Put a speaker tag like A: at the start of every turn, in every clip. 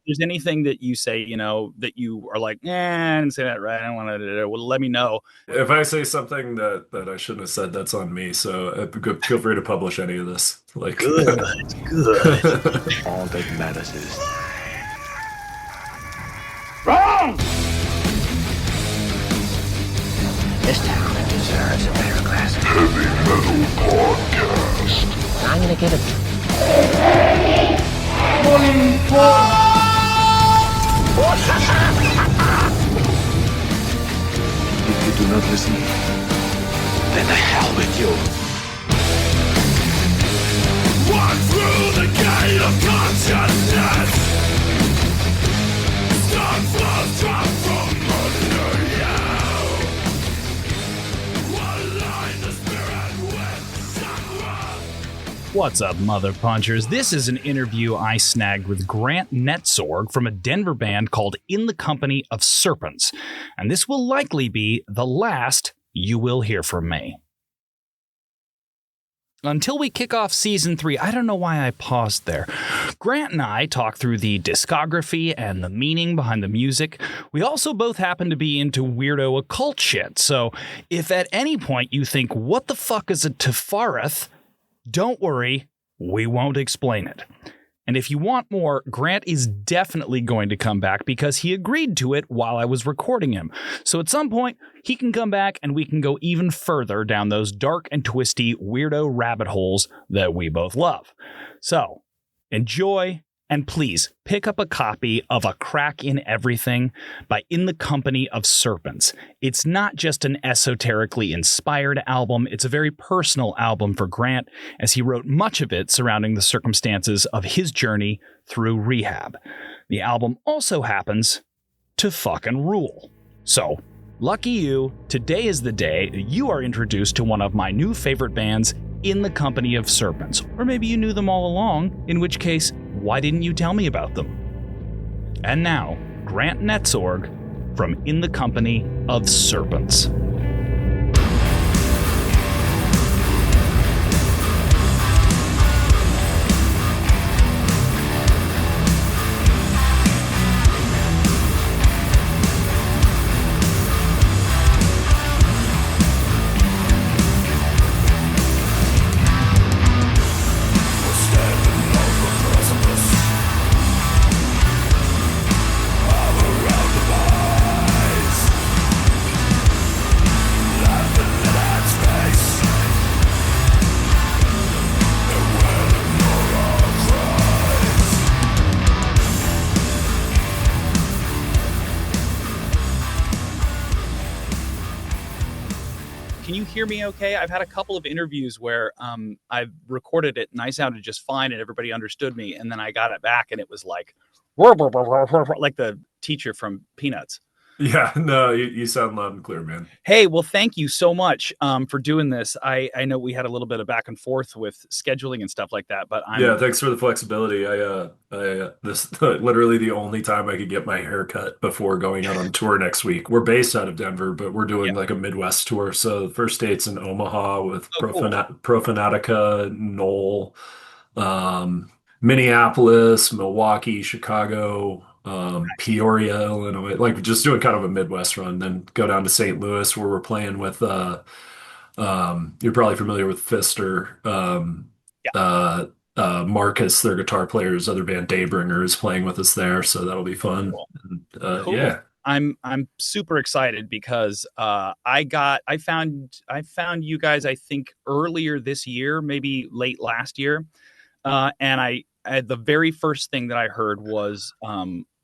A: there's anything that you say, that you are like, I didn't say that right. I don't want to, well, let me know.
B: If I say something that I shouldn't have said, that's on me. So feel free to publish any of this. Like,
A: Good, good.
C: All that matters is
D: Wrong!
C: this town deserves a better class.
E: Heavy Metal Podcast.
C: I'm gonna give it. If you do not listen, then the hell with you.
E: Walk through the gate of consciousness. Stone floors drop from under you. Align the spirit with chakra.
A: What's up, mother punchers? This is an interview I snagged with Grant Netzorg from a Denver band called In the Company of Serpents. And this will likely be the last you will hear from me. Until we kick off season 3, I don't know why I paused there. Grant and I talk through the discography and the meaning behind the music. We also both happen to be into weirdo occult shit, so if at any point you think, what the fuck is a Tefareth? Don't worry, we won't explain it. And if you want more, Grant is definitely going to come back because he agreed to it while I was recording him. So at some point, he can come back and we can go even further down those dark and twisty weirdo rabbit holes that we both love. So enjoy, and please pick up a copy of A Crack in Everything by In the Company of Serpents. It's not just an esoterically inspired album, it's a very personal album for Grant, as he wrote much of it surrounding the circumstances of his journey through rehab. The album also happens to fucking rule. So, lucky you, today is the day you are introduced to one of my new favorite bands, In the Company of Serpents. Or maybe you knew them all along, in which case, why didn't you tell me about them? And now, Grant Netzorg from In the Company of Serpents. Can you hear me okay? I've had a couple of interviews where I've recorded it and I sounded just fine and everybody understood me. And then I got it back and it was like, like the teacher from Peanuts.
B: yeah, no, you sound loud and clear, man.
A: Hey, well, thank you so much for doing this. I know we had a little bit of back and forth with scheduling and stuff like that, but
B: Yeah, thanks for the flexibility. This literally the only time I could get my hair cut before going out on tour next week. We're based out of Denver, but we're doing like a Midwest tour. So the first date's in Omaha with Profanatica, Knoll, Minneapolis, Milwaukee, Chicago, Peoria, Illinois, like just doing kind of a Midwest run, then go down to St. Louis where we're playing with you're probably familiar with Fister. Marcus, their guitar player, his other band Daybringer is playing with us there, so that'll be fun. And,
A: Cool.
B: Yeah.
A: I'm super excited because I found you guys, I think earlier this year, maybe late last year, and I the very first thing that I heard was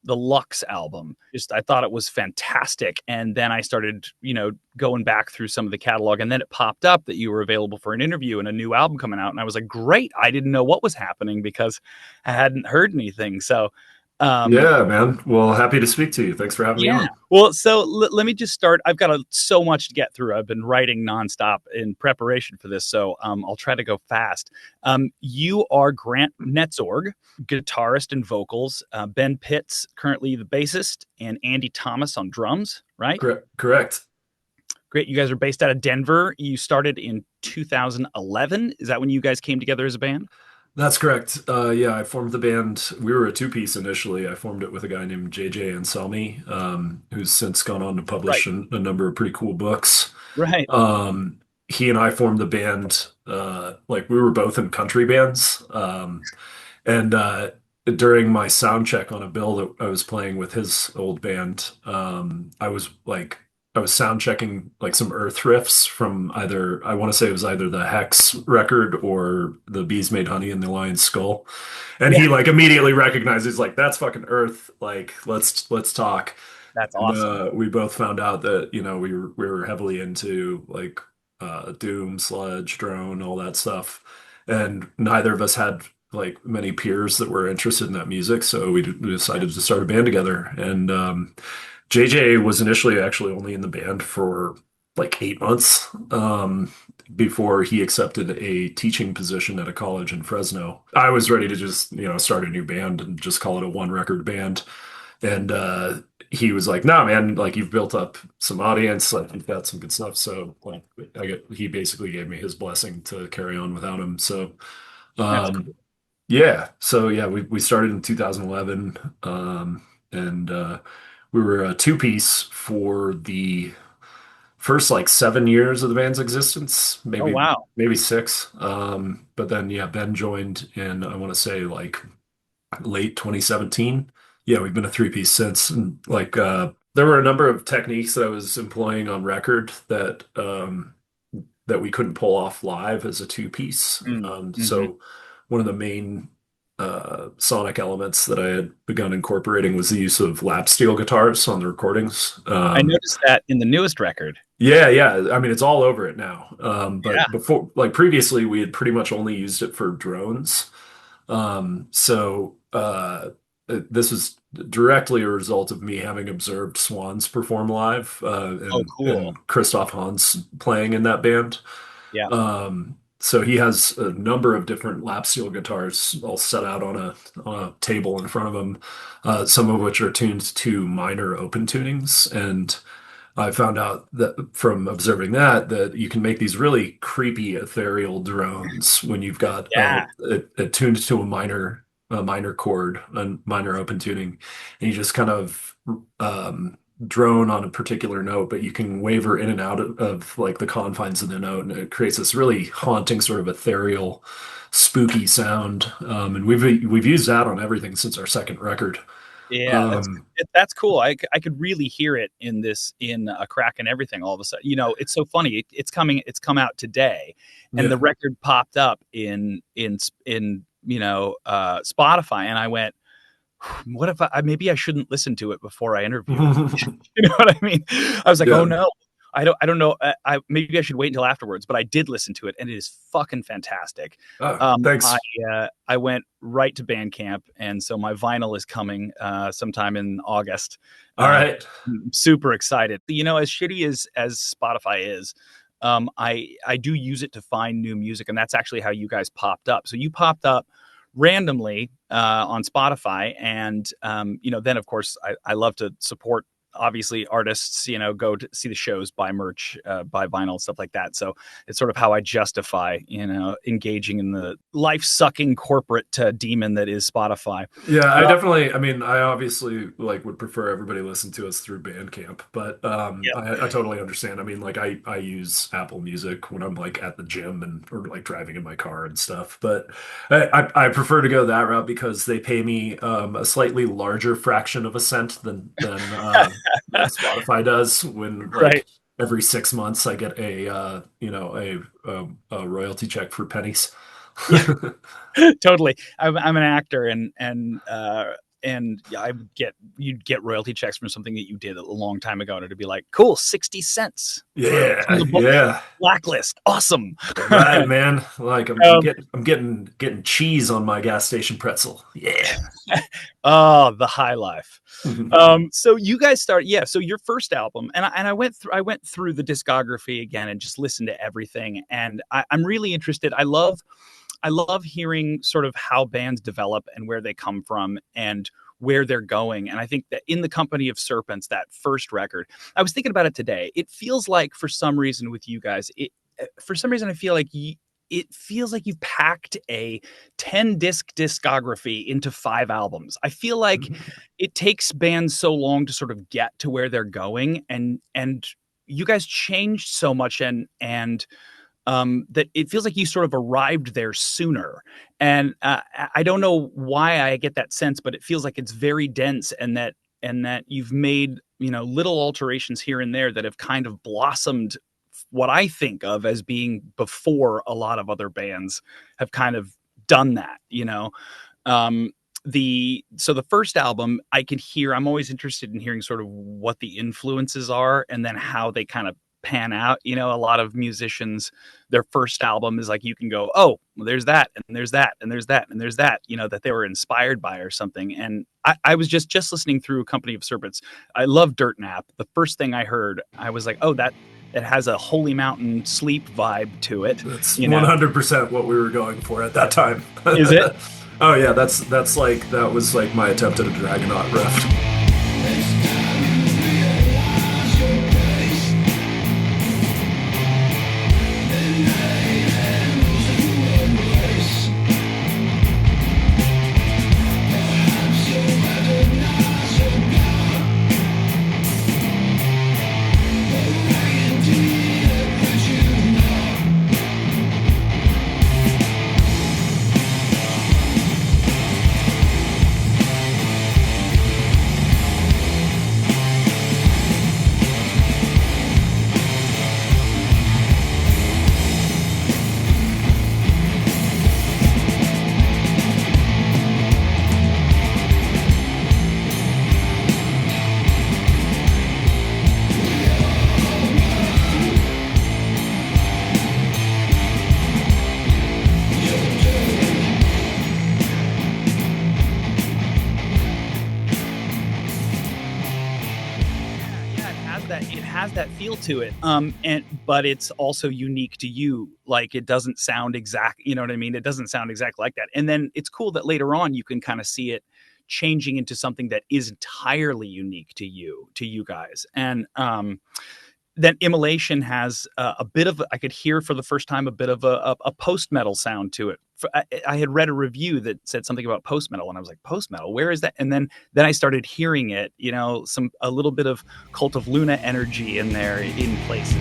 A: the Lux album. I thought it was fantastic, and then I started going back through some of the catalog, and then it popped up that you were available for an interview and a new album coming out, and I was like, great. I didn't know what was happening because I hadn't heard anything. So
B: yeah, man. Well, happy to speak to you. Thanks for having me on.
A: Well, so let me just start. I've got so much to get through. I've been writing nonstop in preparation for this, so I'll try to go fast. You are Grant Netzorg, guitarist and vocals. Ben Pitts, currently the bassist, and Andy Thomas on drums, right?
B: Correct.
A: Great. You guys are based out of Denver. You started in 2011. Is that when you guys came together as a band?
B: That's correct. Yeah, I formed the band. We were a two-piece initially. I formed it with a guy named JJ Anselmi, who's since gone on to
A: Right.
B: publish a number of pretty cool books.
A: Right.
B: He and I formed the band, like we were both in country bands. And during my sound check on a bill that I was playing with his old band, I was sound checking like some Earth riffs from either, I want to say it was either the Hex record or the Bees Made Honey and the Lion's Skull. And
A: Yeah.
B: he like immediately recognizes like that's fucking Earth. Like let's talk.
A: That's
B: And
A: awesome.
B: we both found out that, we were heavily into like Doom, Sludge, Drone, all that stuff. And neither of us had like many peers that were interested in that music, so we decided to start a band together. And JJ was initially actually only in the band for like 8 months before he accepted a teaching position at a college in Fresno. I was ready to just, start a new band and just call it a one record band. And he was like, "No, man, like you've built up some audience, like you've got some good stuff." So like he basically gave me his blessing to carry on without him. So
A: That's cool.
B: um, yeah, so yeah, we started in 2011, and we were a two-piece for the first like 7 years of the band's existence,
A: Oh, wow.
B: maybe six. But then yeah, Ben joined in I want to say like late 2017. Yeah, we've been a three-piece since. And like there were a number of techniques that I was employing on record that we couldn't pull off live as a two-piece.
A: Mm-hmm.
B: So one of the main sonic elements that I had begun incorporating was the use of lap steel guitars on the recordings.
A: I noticed that in the newest record.
B: Yeah, yeah. I mean, it's all over it now.
A: Yeah.
B: But before, like previously, we had pretty much only used it for drones. This is directly a result of me having observed Swans perform live,
A: Oh, cool.
B: and Christoph Hans playing in that band.
A: Yeah.
B: So he has a number of different lap steel guitars all set out on a table in front of him, some of which are tuned to minor open tunings. And I found out that from observing that you can make these really creepy ethereal drones when you've got
A: Yeah.
B: it tuned to a minor chord, a minor open tuning, and you just kind of drone on a particular note, but you can waver in and out of like the confines of the note, and it creates this really haunting sort of ethereal, spooky sound. And we've used that on everything since our second record.
A: Yeah,
B: Um,
A: that's cool. I could really hear it in a crack and everything all of a sudden. It's so funny. It's come out today, and
B: yeah.
A: the record popped up in Spotify, and I went, what if maybe I shouldn't listen to it before I interview? You know what I mean? I was like,
B: Yeah.
A: oh no, I don't know. Maybe I should wait until afterwards, but I did listen to it, and it is fucking fantastic.
B: Thanks.
A: I went right to Bandcamp, and so my vinyl is coming sometime in August.
B: All right.
A: I'm super excited. As shitty as Spotify is, I do use it to find new music, and that's actually how you guys popped up. So you popped up randomly on Spotify, and then of course I love to support obviously artists, go to see the shows, buy merch, buy vinyl, stuff like that. So it's sort of how I justify, engaging in the life-sucking corporate demon that is Spotify.
B: Yeah, I mean, I obviously like would prefer everybody listen to us through Bandcamp, but I totally understand. I mean, like I use Apple Music when I'm like at the gym or like driving in my car and stuff, but I prefer to go that route because they pay me a slightly larger fraction of a cent than Spotify does when like
A: Right.
B: every 6 months I get a royalty check for pennies.
A: Totally. I'm an actor, and you'd get royalty checks from something that you did a long time ago, and it'd be like, cool, 60 cents.
B: Yeah,
A: From the book
B: yeah.
A: Blacklist. Awesome.
B: Right, man. Like I'm getting cheese on my gas station pretzel. Yeah.
A: Oh, the high life. So you guys so your first album, and I went through the discography again and just listened to everything, and I'm really interested. I love hearing sort of how bands develop and where they come from and where they're going. And I think that in the company of Serpents, that first record, I was thinking about it today. It feels like for some reason with you guys, I feel like it feels like you've packed a 10-disc discography into 5 albums. I feel like it takes bands so long to sort of get to where they're going, and you guys changed so much, and that it feels like you sort of arrived there sooner. And I don't know why I get that sense, but it feels like it's very dense, and that you've made, little alterations here and there that have kind of blossomed what I think of as being before a lot of other bands have kind of done that, the first album I'm always interested in hearing sort of what the influences are and then how they kind of pan out. A lot of musicians, their first album is like, you can go, oh, well, there's that, and there's that, and there's that, and there's that, that they were inspired by or something. And I was just listening through Company of Serpents. I love Dirt Nap. The first thing I heard, I was like, oh, that it has a Holy Mountain Sleep vibe to it.
B: That's 100% what we were going for at that time.
A: Is it?
B: Oh yeah, that was like my attempt at a Dragonaut riff.
A: That feel to it, but it's also unique to you. Like, it doesn't sound exact, you know what I mean? It doesn't sound exactly like that. And then it's cool that later on you can kind of see it changing into something that is entirely unique to you guys. And then Immolation has a bit of, I could hear for the first time a bit of a post-metal sound to it. I had read a review that said something about post-metal, and I was like, post-metal, where is that? And then I started hearing it, a little bit of Cult of Luna energy in there in places.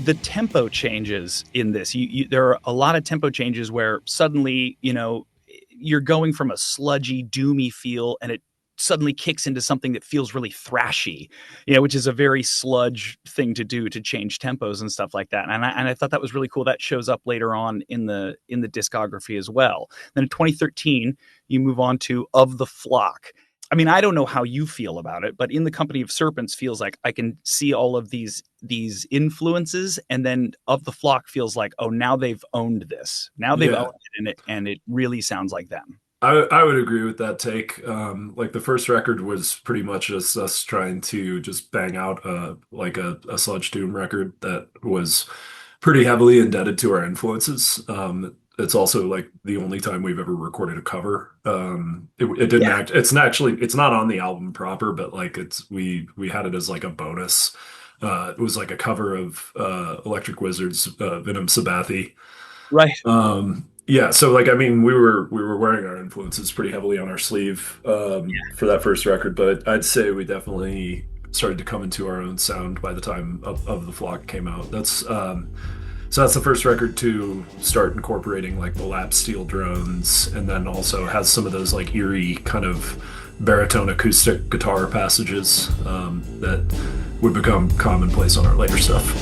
A: The tempo changes in this. There are a lot of tempo changes where suddenly, you're going from a sludgy, doomy feel, and it suddenly kicks into something that feels really thrashy, which is a very sludge thing to do, to change tempos and stuff like that. And I thought that was really cool. That shows up later on in the discography as well. Then in 2013, you move on to Of the Flock. I mean, I don't know how you feel about it, but In the Company of Serpents feels like I can see all of these influences, and then Of the Flock feels like, oh, now they've owned this. Now they've owned it, and it really sounds like them.
B: I would agree with that take. Like the first record was pretty much just us trying to just bang out like a sludge doom record that was pretty heavily indebted to our influences. It's also like the only time we've ever recorded a cover. It didn't
A: Yeah.
B: act. It's not on the album proper, but like we had it as like a bonus. It was like a cover of Electric Wizard's Venom Sabathie.
A: Right.
B: Yeah, so like I mean we were wearing our influences pretty heavily on our sleeve for that first record, but I'd say we definitely started to come into our own sound by the time of The Flock came out. That's the first record to start incorporating like the lap steel drones, and then also has some of those like eerie kind of baritone acoustic guitar passages that would become commonplace on our later stuff.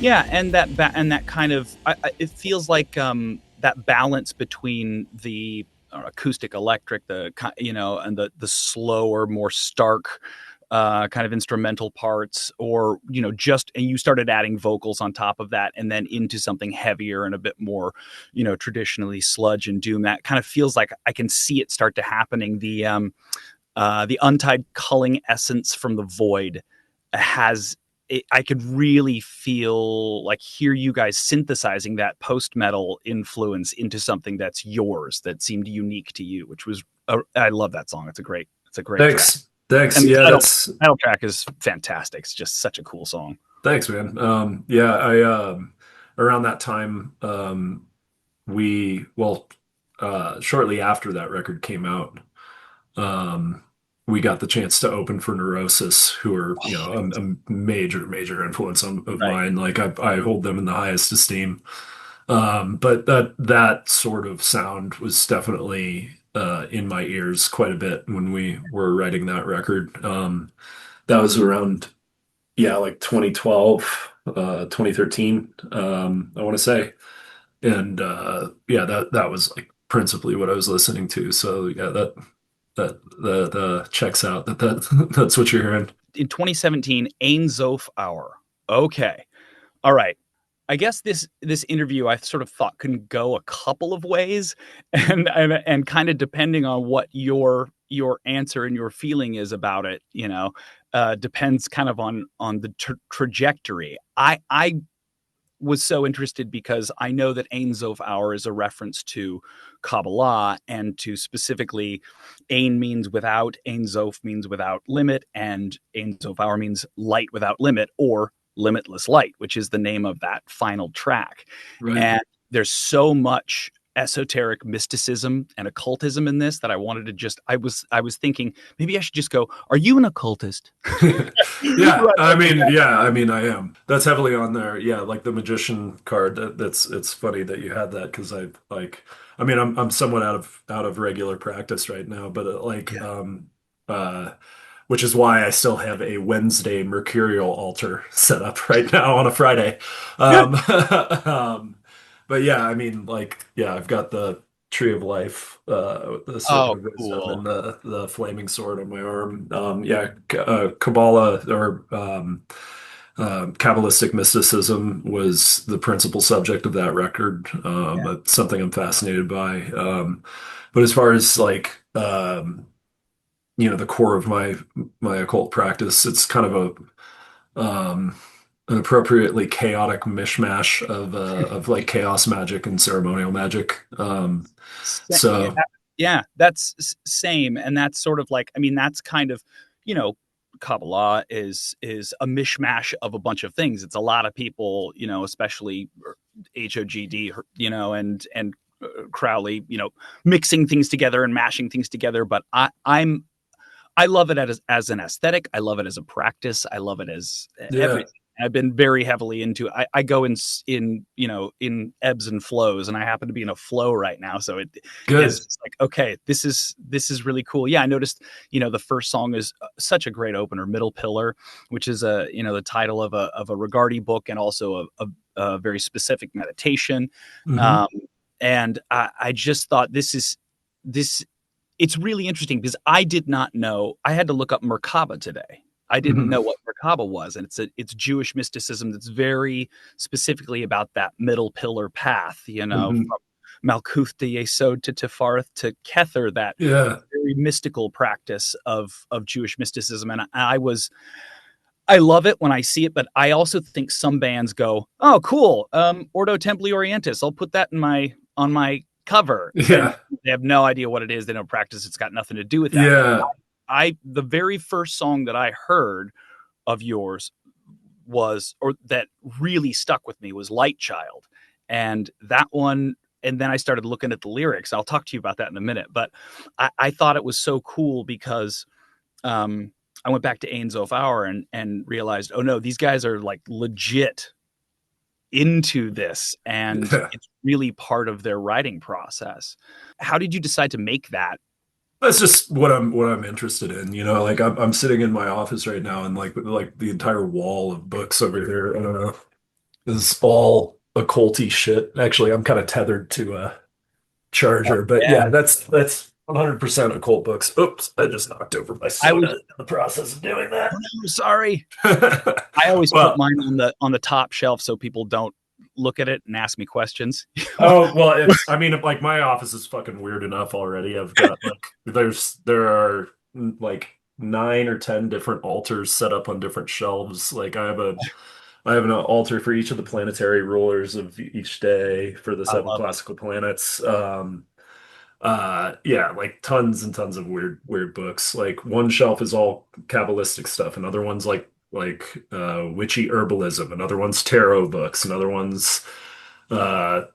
A: Yeah, and that kind of it feels like that balance between the acoustic electric, and the slower, more stark kind of instrumental parts, or and you started adding vocals on top of that, and then into something heavier and a bit more, traditionally sludge and doom. That kind of feels like I can see it start to happening. The untied culling essence from the void has. I could really hear you guys synthesizing that post-metal influence into something that's yours, that seemed unique to you, which was, I love that song. It's a great
B: Thanks.
A: track.
B: Thanks.
A: And
B: Yeah,
A: the title track is fantastic. It's just such a cool song.
B: thanks, man. Yeah, I around that time, we well, shortly after that record came out, um, we got the chance to open for Neurosis, who are a major influence of
A: Right.
B: mine. Like I hold them in the highest esteem. But that sort of sound was definitely in my ears quite a bit when we were writing that record. That was around, yeah, like 2012, 2013, I want to say. And yeah, that was like principally what I was listening to. So yeah, that checks out. That's what you're hearing.
A: In 2017, Ein Zof Hour. Okay. All right. I guess this interview I sort of thought can go a couple of ways, and kind of depending on what your answer and your feeling is about it, depends kind of on the trajectory. I was so interested because I know that Ein Zof Hour is a reference to Kabbalah, and to specifically Ein means without, Ein Zof means without limit, and Ein Zof Hour means light without limit, or limitless light, which is the name of that final track.
B: Right.
A: And there's so much esoteric mysticism and occultism in this that I wanted to just, I was thinking maybe I should just go, are you an occultist?
B: Yeah, I mean, I am. That's heavily on there. Yeah, like the magician card. It's funny that you had that because I'm somewhat out of regular practice right now, but which is why I still have a Wednesday mercurial altar set up right now on a Friday. But yeah, I mean, I've got the Tree of Life, the Serpent of Wisdom,
A: Cool.
B: and the flaming sword on my arm. Kabbalah or Kabbalistic mysticism was the principal subject of that record. It's something I'm fascinated by. But as far as the core of my occult practice, it's kind of an appropriately chaotic mishmash of like chaos magic and ceremonial magic. So
A: yeah, that's same. And that's sort of like, I mean, that's kind of, Kabbalah is a mishmash of a bunch of things. It's a lot of people, especially HOGD, and Crowley, mixing things together and mashing things together. But I love it as an aesthetic. I love it as a practice. I love it as everything. I've been very heavily into. I go in ebbs and flows, and I happen to be in a flow right now. So it's like, okay, this is really cool. Yeah, I noticed. The first song is such a great opener, "Middle Pillar," which is the title of a Rigardi book and also a very specific meditation.
B: Mm-hmm.
A: And I just thought this. It's really interesting because I did not know. I had to look up Merkabah today. I didn't know what Merkabah was, and it's Jewish mysticism that's very specifically about that middle pillar path, from Malkuth to Yesod to Tifareth to Kether, that very mystical practice of Jewish mysticism. And I love it when I see it, but I also think some bands go, oh, cool, Ordo Templi Orientis, I'll put that on my cover.
B: Yeah.
A: They have no idea what it is. They don't practice. It's got nothing to do with that.
B: Yeah.
A: The very first song that I heard of yours that really stuck with me was Light Child. And that one, and then I started looking at the lyrics. I'll talk to you about that in a minute. But I thought it was so cool because I went back to Ein Sof Hour and realized, oh no, these guys are like legit into this, and it's really part of their writing process. How did you decide to make that?
B: That's just what I'm interested in. Like I'm sitting in my office right now, and like the entire wall of books over here, I don't know, is all occulty shit. Actually, I'm kind of tethered to a charger, but that's 100% occult books. Oops, I just knocked over my soda in the process of doing that.
A: I'm sorry. I always put mine on the top shelf so people don't look at it and ask me questions.
B: Oh, well, like my office is fucking weird enough already. I've got there are like 9 or 10 different altars set up on different shelves. Like I have an altar for each of the planetary rulers of each day for the 7 classical planets. Like tons and tons of weird books. Like one shelf is all Kabbalistic stuff, another one's like witchy herbalism, another one's tarot books, another one's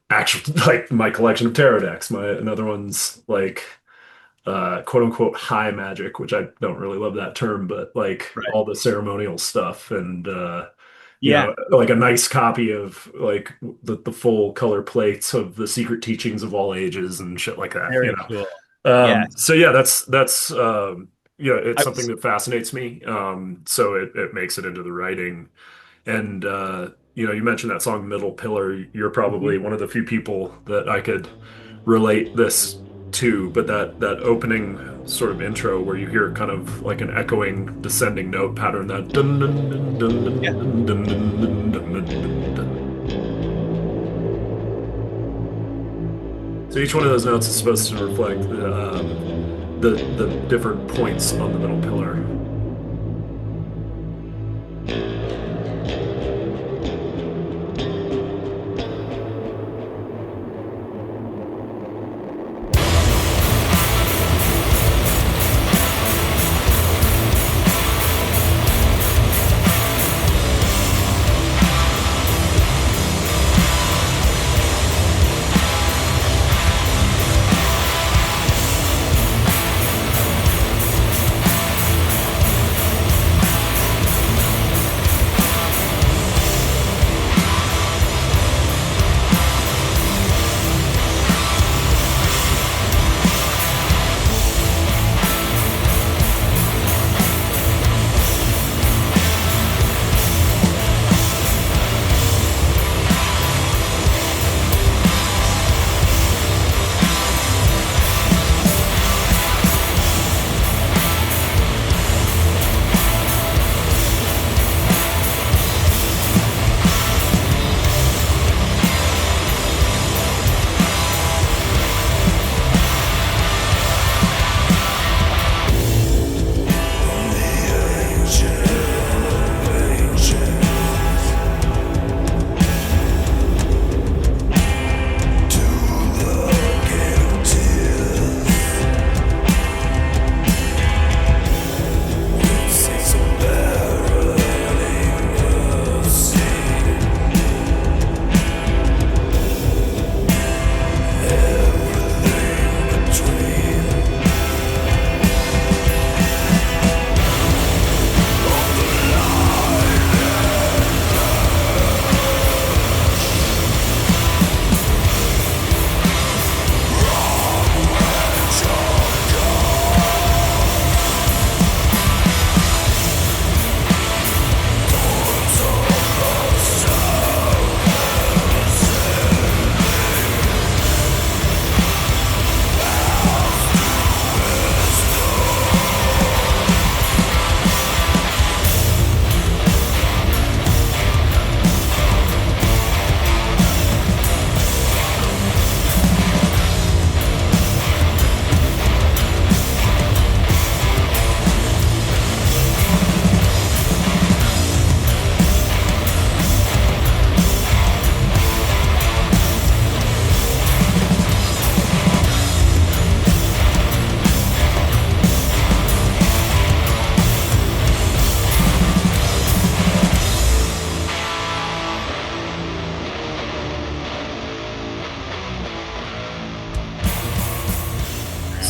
B: actual like my collection of tarot decks, another one's like quote unquote high magic, which I don't really love that term, but like all the ceremonial stuff, and like a nice copy of like the full color plates of the secret teachings of all ages and shit like that.
A: Very cool.
B: So yeah, that's it's something that fascinates me. So it makes it into the writing. And you mentioned that song Middle Pillar. You're probably one of the few people that I could relate this to, but that opening sort of intro where you hear kind of like an echoing descending note pattern, that dun, dun, dun, dun, dun, dun, dun, dun, dun, dun, dun, dun. So each one of those notes is supposed to reflect the different points on the middle pillar.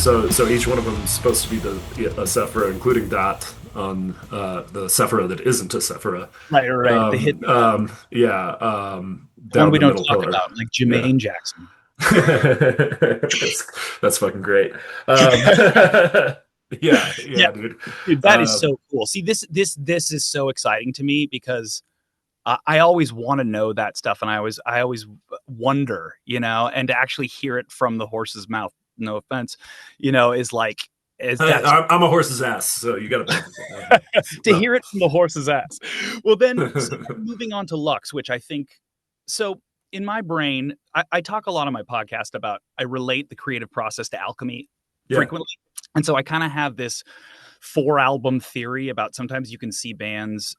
B: So each one of them is supposed to be a Sephira, including Dot on the Sephira that isn't a Sephira.
A: Right. The hit
B: Yeah.
A: one
B: Down
A: we
B: the
A: don't
B: middle
A: talk
B: pillar.
A: about, like Jermaine Jackson.
B: That's fucking great. Yeah,
A: Yeah.
B: dude.
A: Dude, that is so cool. See, this is so exciting to me because I always want to know that stuff, and I always wonder, and to actually hear it from the horse's mouth. No offense, is like
B: I'm a horse's ass, so you got
A: to hear it from the horse's ass. Well, then moving on to Lux, which I think so. In my brain, I talk a lot on my podcast about I relate the creative process to alchemy frequently. And so I kind of have this 4-album theory about sometimes you can see bands,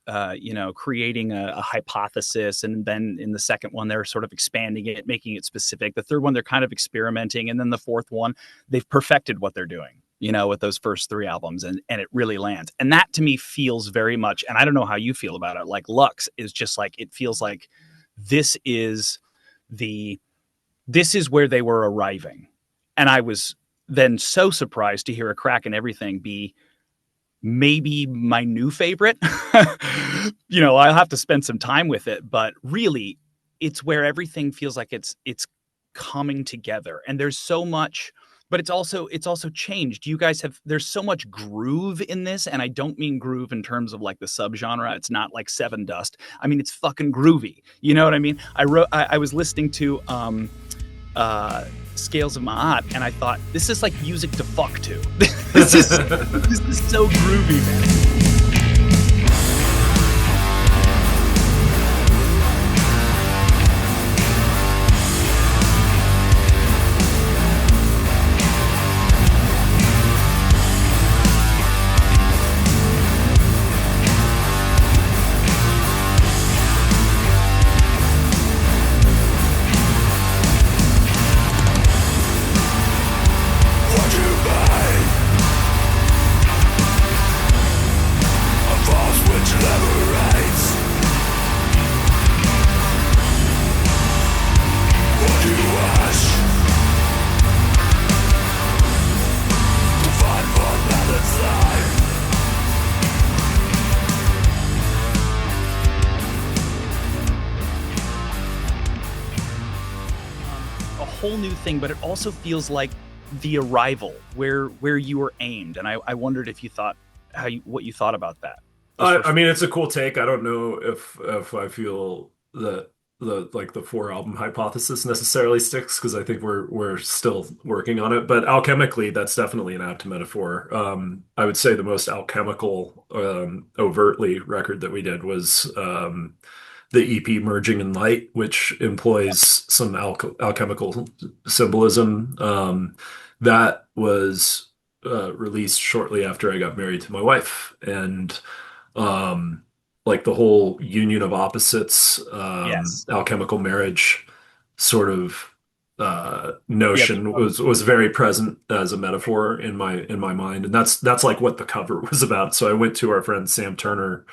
A: creating a hypothesis. And then in the second one, they're sort of expanding it, making it specific. The third one, they're kind of experimenting. And then the fourth one, they've perfected what they're doing, with those first 3 albums. And it really lands. And that to me feels very much, and I don't know how you feel about it, like Lux is just like, it feels like this is where they were arriving. And I was then so surprised to hear A Crack in Everything be maybe my new favorite. I'll have to spend some time with it, but really it's where everything feels like it's coming together, and there's so much, but it's also changed. You guys there's so much groove in this, and I don't mean groove in terms of like the subgenre. It's not like Seven Dust. I mean, it's fucking groovy. You know what I mean? I was listening to Scales of Ma'at, and I thought, this is like music to fuck to. this is so groovy, man. Thing, but it also feels like The Arrival, where you were aimed, and I wondered if you thought what you thought about that.
B: I mean, it's a cool take. I don't know if I feel that the 4-album hypothesis necessarily sticks, because I think we're still working on it. But alchemically, that's definitely an apt metaphor. I would say the most alchemical, overtly record that we did was the EP Merging in Light, which employs some alchemical symbolism. That was released shortly after I got married to my wife, and like the whole union of opposites, alchemical marriage sort of notion was very present as a metaphor in my mind, and that's like what the cover was about. So I went to our friend Sam Turner,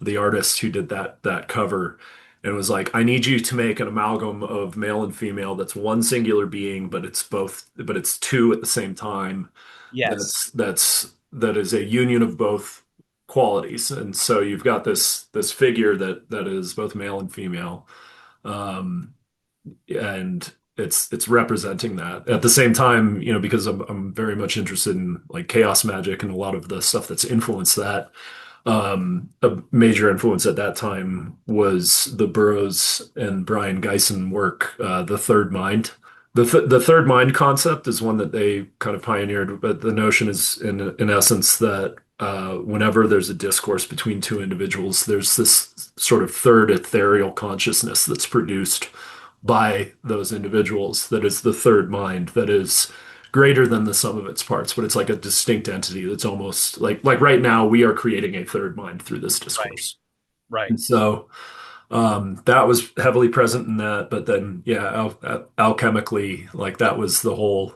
B: the artist who did that cover, and was like, I need you to make an amalgam of male and female that's one singular being, but it's 2 at the same time.
A: Yes.
B: That is a union of both qualities. And so you've got this figure that is both male and female. And it's representing that at the same time, because I'm very much interested in like chaos magic and a lot of the stuff that's influenced that. A major influence at that time was the Burroughs and Brian Geisen work, The Third Mind. The third mind concept is one that they kind of pioneered, but the notion is in essence that whenever there's a discourse between 2 individuals, there's this sort of third ethereal consciousness that's produced by those individuals that is the third mind, that is greater than the sum of its parts, but it's like a distinct entity that's almost like right now we are creating a third mind through this discourse.
A: Right.
B: And so that was heavily present in that, but then alchemically, like that was the whole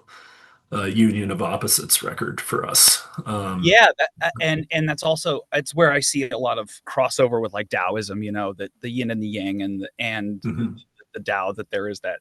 B: union of opposites record for us.
A: And that's also, it's where I see a lot of crossover with like Taoism, that the yin and the yang and the Tao, that there is that,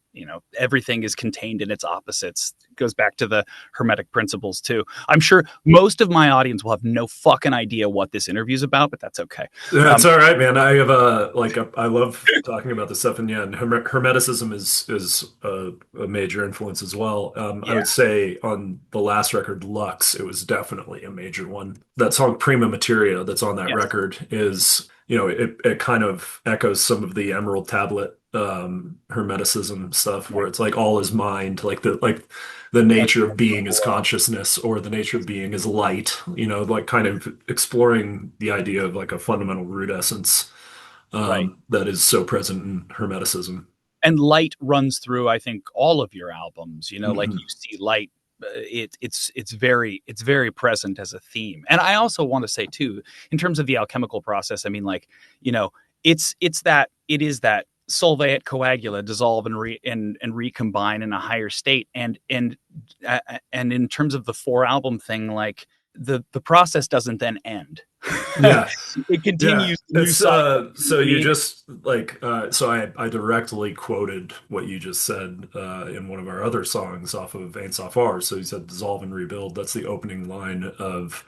A: everything is contained in its opposites. It goes back to the Hermetic principles too. I'm sure most of my audience will have no fucking idea what this interview is about, but that's okay.
B: That's all right, man. I have I love talking about this stuff, and yeah, and Hermeticism is a major influence as well. I would say on the last record, Lux, it was definitely a major one. That song Prima Materia that's on that record is, it kind of echoes some of the Emerald Tablet Hermeticism stuff, where it's like all is mind, like the nature of being is consciousness, or the nature of being is light, like kind of exploring the idea of like a fundamental root essence that is so present in Hermeticism.
A: And light runs through, I think, all of your albums, like you see light. It's very present as a theme. And I also want to say too, in terms of the alchemical process, I mean, like, it is that solvate coagula, dissolve and recombine in a higher state. And in terms of the 4-album thing, like the process doesn't then end.
B: Yeah.
A: It continues.
B: Yeah. So you just like, so I directly quoted what you just said in one of our other songs off of Ain't Safar. So you said dissolve and rebuild. That's the opening line of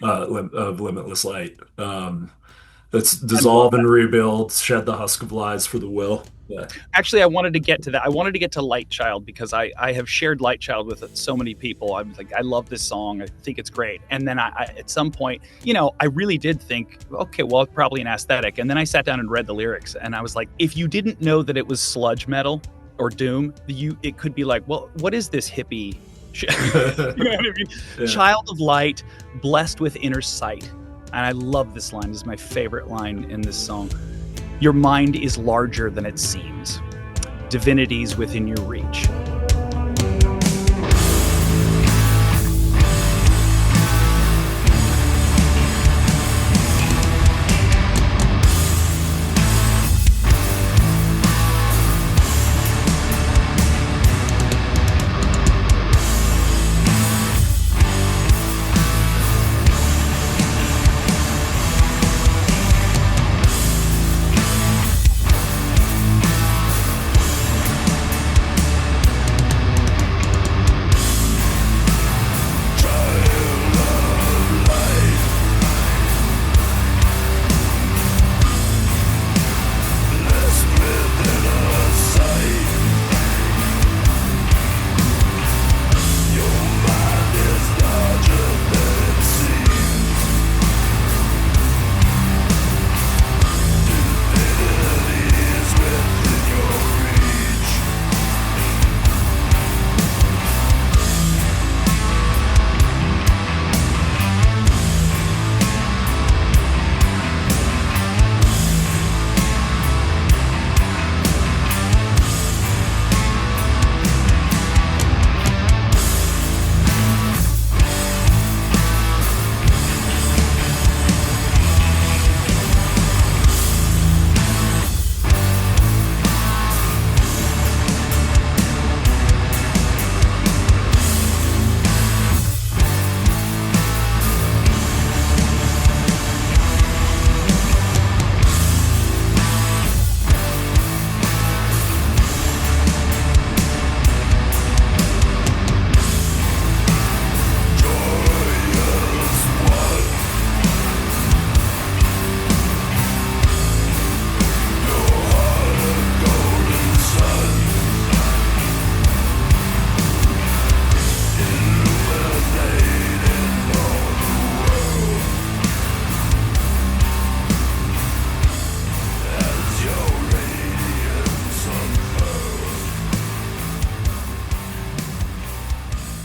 B: Limitless Light. That's dissolve and rebuild, shed the husk of lies for the will. Yeah.
A: Actually, I wanted to get to that. I wanted to get to Light Child because I have shared Light Child with so many people. I'm like, I love this song. I think it's great. And then I at some point, I really did think, okay, well, it's probably an aesthetic. And then I sat down and read the lyrics, and I was like, if you didn't know that it was sludge metal or doom, it could be like, well, what is this hippie shit? You know what I mean? Yeah. Child of light, blessed with inner sight. And I love this line. This is my favorite line in this song. Your mind is larger than it seems. Divinities within your reach.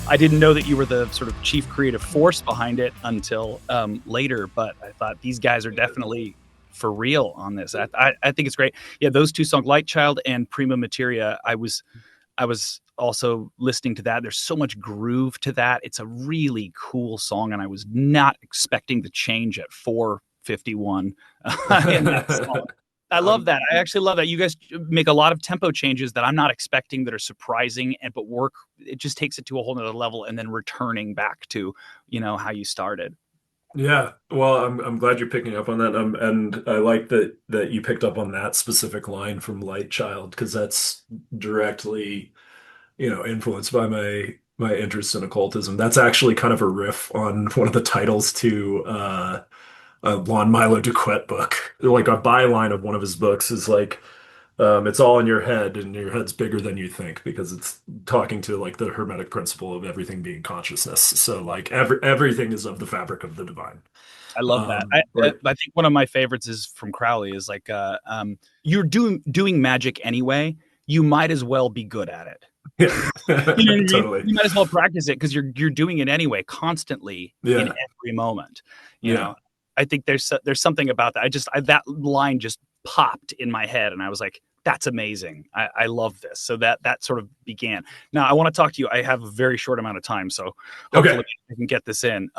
A: I didn't know that you were the sort of chief creative force behind it until later, but I thought these guys are definitely for real on this. I think it's great. Yeah, those two songs, Light Child and Prima Materia, I was also listening to that. There's so much groove to that. It's a really cool song, and I was not expecting the change at 4:51 in that song. I love that. I actually love that. You guys make a lot of tempo changes that I'm not expecting, that are surprising, but work. It just takes it to a whole nother level, and then returning back to, how you started.
B: Yeah, well, I'm glad you're picking up on that, and I like that you picked up on that specific line from Light Child because that's directly, influenced by my interest in occultism. That's actually kind of a riff on one of the titles to a Lon Milo DuQuette book. Like a byline of one of his books is like, it's all in your head, and your head's bigger than you think because it's talking to like the Hermetic principle of everything being consciousness. So like everything is of the fabric of the divine.
A: I love that. I think one of my favorites is from Crowley is like, you're doing magic anyway. You might as well be good at it.
B: Yeah,
A: You know what I mean?
B: totally.
A: You might as well practice it because you're doing it anyway, constantly in
B: Yeah,
A: every moment. You
B: yeah.
A: know, I think there's something about that. That line just popped in my head, and I was like, "That's amazing! I love this." So that sort of began. Now I want to talk to you. I have a very short amount of time, so hopefully
B: Okay.
A: I can get this in.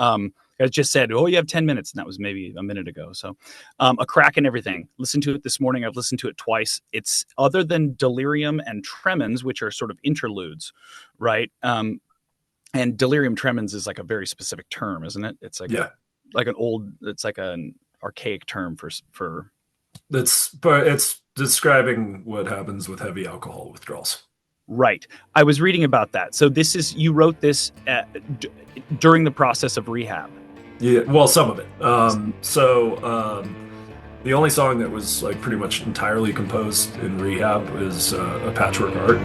A: I just said, "Oh, you have 10 minutes," and that was maybe a minute ago. So, A Crack in Everything. Listened to it this morning. I've listened to it twice. It's other than Delirium and Tremens, which are sort of interludes, right? And Delirium Tremens is like a very specific term, isn't it? It's like
B: Yeah.
A: it's like an archaic term for.
B: But it's describing what happens with heavy alcohol withdrawals.
A: Right. I was reading about that. So you wrote this during the process of rehab.
B: Yeah, well, some of it. The only song that was like pretty much entirely composed in rehab is a Patchwork Art.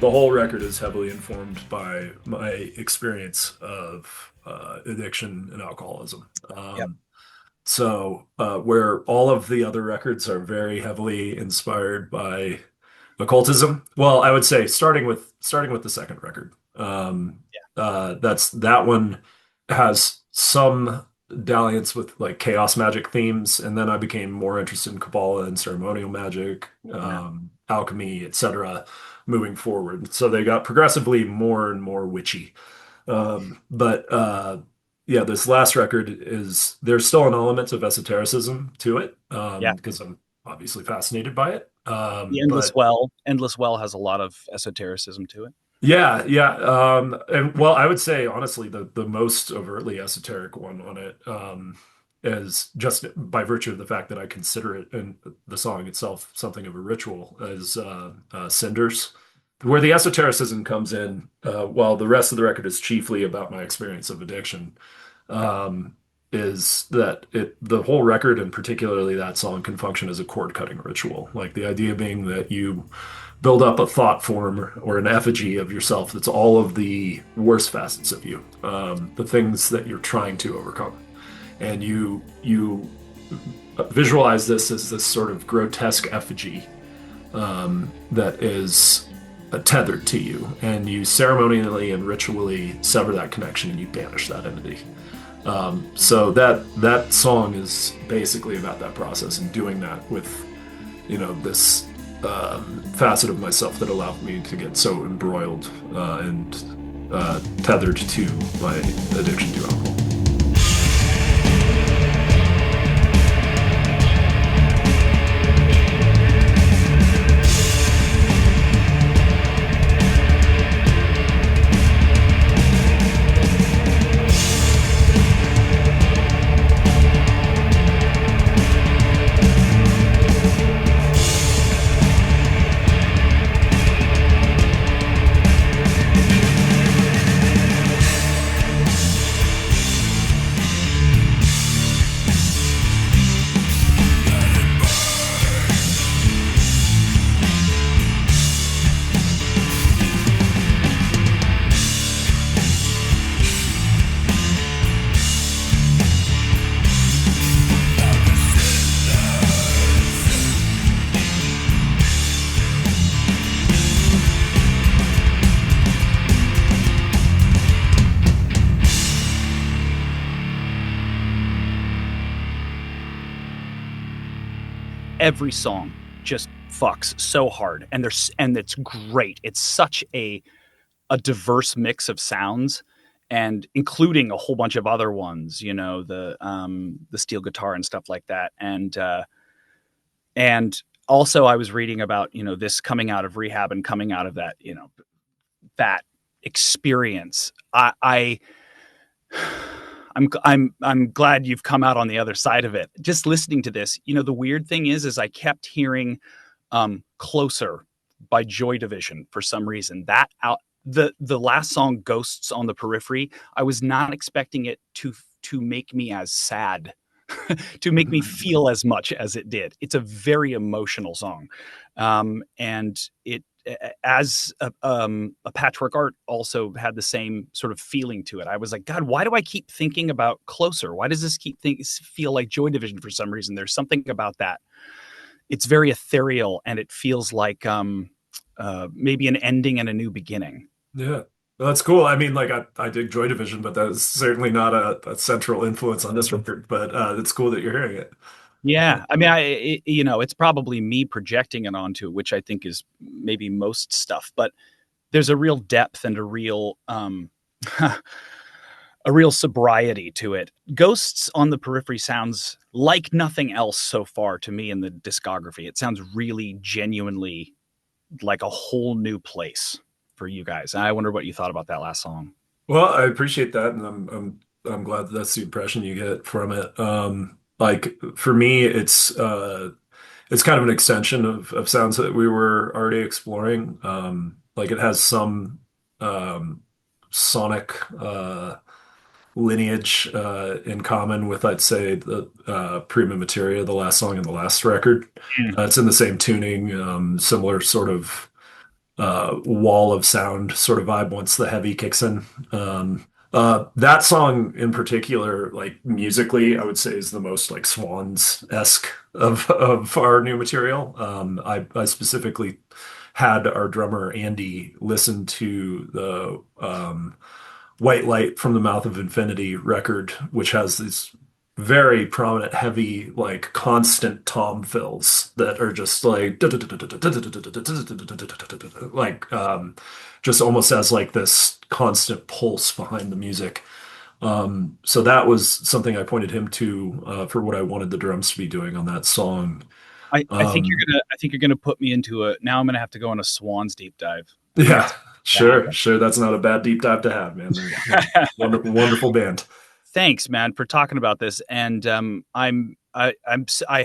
B: The whole record is heavily informed by my experience of addiction and alcoholism.
A: Yep.
B: So where all of the other records are very heavily inspired by occultism. Well, I would say starting with the second record. That one has some dalliance with like chaos magic themes, and then I became more interested in Kabbalah and ceremonial magic, alchemy, etc. moving forward. So they got progressively more and more witchy. Yeah, this last record there's still an element of esotericism to it, because I'm obviously fascinated by it.
A: The Endless Well has a lot of esotericism to it.
B: Yeah. And well, I would say honestly, the most overtly esoteric one on it is just by virtue of the fact that I consider it and the song itself something of a ritual as Cinders, where the esotericism comes in, while the rest of the record is chiefly about my experience of addiction. Is that the whole record and particularly that song can function as a cord cutting ritual. Like the idea being that you build up a thought form or an effigy of yourself that's all of the worst facets of you, the things that you're trying to overcome. And you visualize this as this sort of grotesque effigy that is tethered to you, and you ceremonially and ritually sever that connection and you banish that entity. So that song is basically about that process and doing that with, this facet of myself that allowed me to get so embroiled and tethered to my addiction to alcohol.
A: every song just fucks so hard, and it's great. It's such a diverse mix of sounds, and including a whole bunch of other ones, the steel guitar and stuff like that. And also I was reading about, this coming out of rehab and coming out of that, that experience. I'm glad you've come out on the other side of it. Just listening to this, the weird thing is I kept hearing Closer by Joy Division for some reason. The last song, Ghosts on the Periphery, I was not expecting it to make me as sad, to make me feel as much as it did. It's a very emotional song. And it, as a Patchwork Art, also had the same sort of feeling to it. I was like, God, why do I keep thinking about Closer? Why does this feel like Joy Division for some reason? There's something about that. It's very ethereal, and it feels like maybe an ending and a new beginning.
B: Yeah. Well, that's cool. I mean, like I dig Joy Division, but that's certainly not a central influence on this record. But it's cool that you're hearing it.
A: Yeah, I mean, it's probably me projecting it onto it, which I think is maybe most stuff. But there's a real depth and a real sobriety to it. Ghosts on the Periphery sounds like nothing else so far to me in the discography. It sounds really genuinely like a whole new place for you guys. And I wonder what you thought about that last song.
B: Well, I appreciate that, and I'm glad that's the impression you get from it. Like for me, it's kind of an extension of sounds that we were already exploring. Like it has some sonic lineage in common with, I'd say, the Prima Materia, the last song in the last record. It's in the same tuning, similar sort of wall of sound sort of vibe once the heavy kicks in. That song in particular, like musically, I would say is the most like Swans-esque of our new material. I specifically had our drummer Andy listen to the White Light from the Mouth of Infinity record, which has these very prominent, heavy, like constant tom fills that are just like just almost as like this constant pulse behind the music. So that was something I pointed him to for what I wanted the drums to be doing on that song.
A: I think you're gonna put me into now I'm gonna have to go on a Swans deep dive.
B: Yeah, sure. That's not a bad deep dive to have, man. Wonderful band.
A: Thanks, man, for talking about this. And I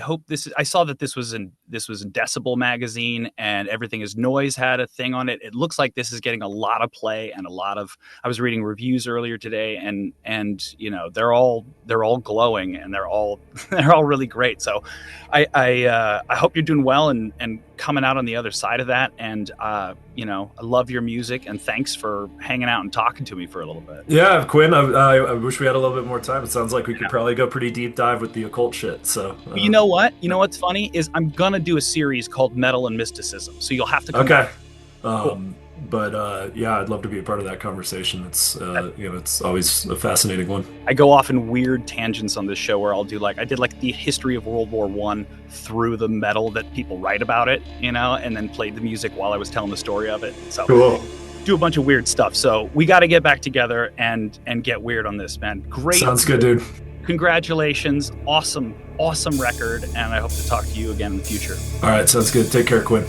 A: hope this is, I saw that this was in Decibel magazine, and Everything Is Noise had a thing on it. It looks like this is getting a lot of play and I was reading reviews earlier today, and they're all glowing, and they're all really great. So I hope you're doing well and coming out on the other side of that. And I love your music, and thanks for hanging out and talking to me for a little bit.
B: Yeah, Quinn, I wish we had a little bit more time. It sounds like we could probably go pretty deep dive with the occult shit. So
A: you know what's funny is I'm gonna do a series called Metal and Mysticism, so you'll have to come back.
B: Cool. But yeah, I'd love to be a part of that conversation. It's it's always a fascinating one.
A: I go off in weird tangents on this show where I'll do I did the history of World War I through the metal that people write about it, and then played the music while I was telling the story of it. So
B: cool.
A: Do a bunch of weird stuff. So we got to get back together and get weird on this, man. Great.
B: Sounds good, dude.
A: Congratulations. Awesome record. And I hope to talk to you again in the future.
B: All right. Sounds good. Take care, Quinn.